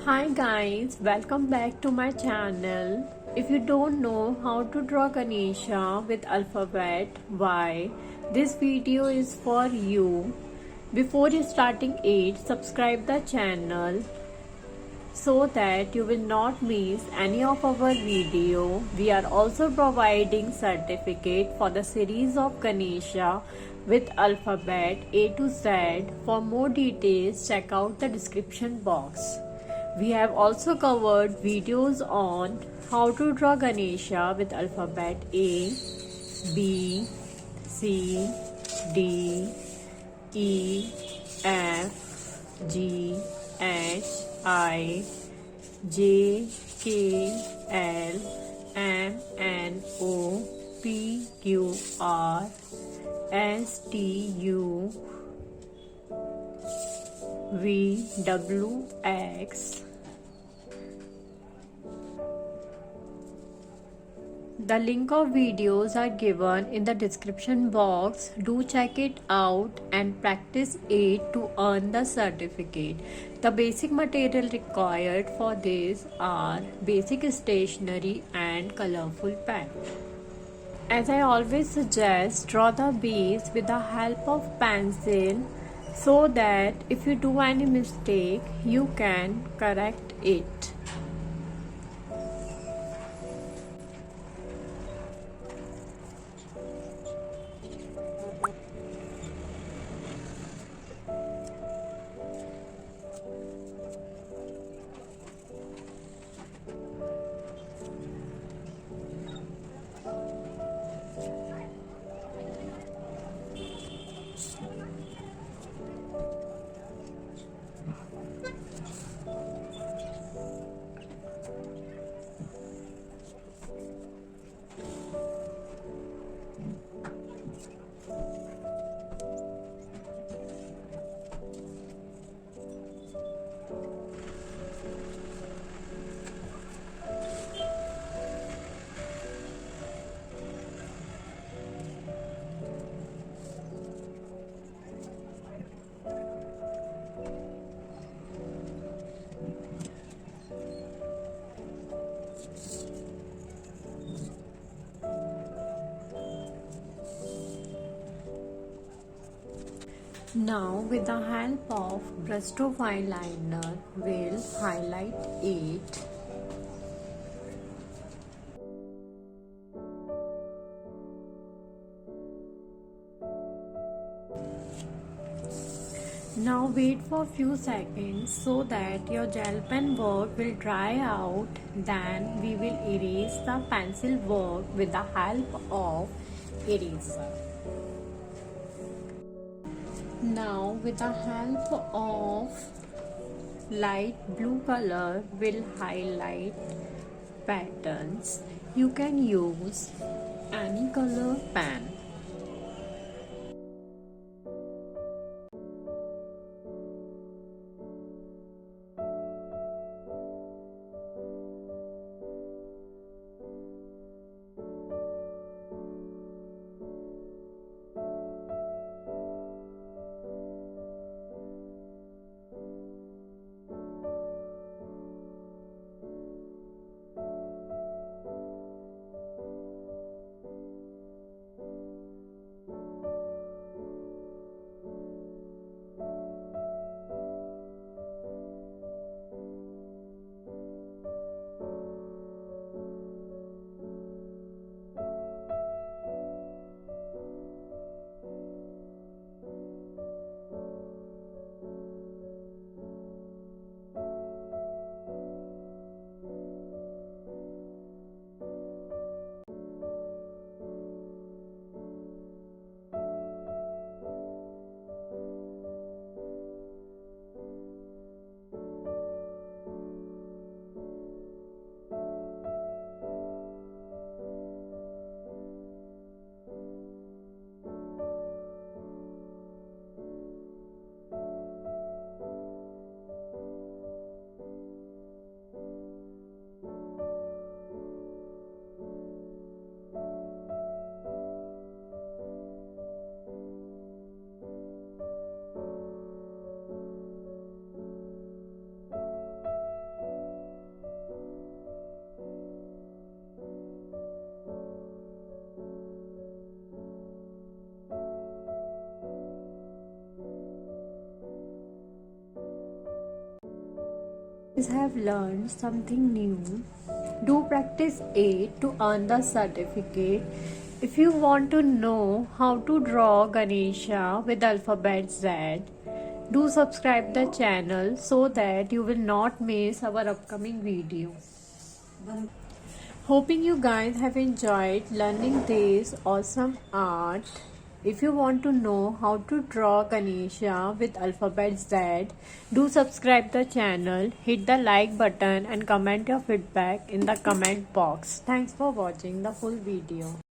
Hi guys, welcome back to my channel. If you don't know how to draw Ganesha with alphabet Y, this video is for you. Before you starting it, subscribe the channel so that you will not miss any of our video. We are also providing certificate for the series of Ganesha with alphabet A to Z. For more details, check out the description box. We have also covered videos on how to draw Ganesha with alphabet A, B, C, D, E, F, G, H, I, J, K, L, M, N, O, P, Q, R, S, T, U, V, W, X. The link of videos are given in the description box. Do check it out and practice it to earn the certificate. The basic material required for this are basic stationery and colorful pen. As I always suggest, draw the base with the help of pencil so that if you do any mistake, you can correct it. Now with the help of brushstroke eyeliner, we'll highlight it. Now wait for few seconds so that your gel pen work will dry out. Then we will erase the pencil work with the help of eraser. Now with the help of light blue color, we'll highlight patterns. You can use any color pen. Have learned something new. Do practice 8 to earn the certificate. If you want to know how to draw Ganesha with alphabet Z, do subscribe the channel so that you will not miss our upcoming video. Hoping you guys have enjoyed learning this awesome art. If you want to know how to draw Ganesha with alphabet Z, do subscribe the channel, hit the like button and comment your feedback in the comment box. Thanks for watching the full video.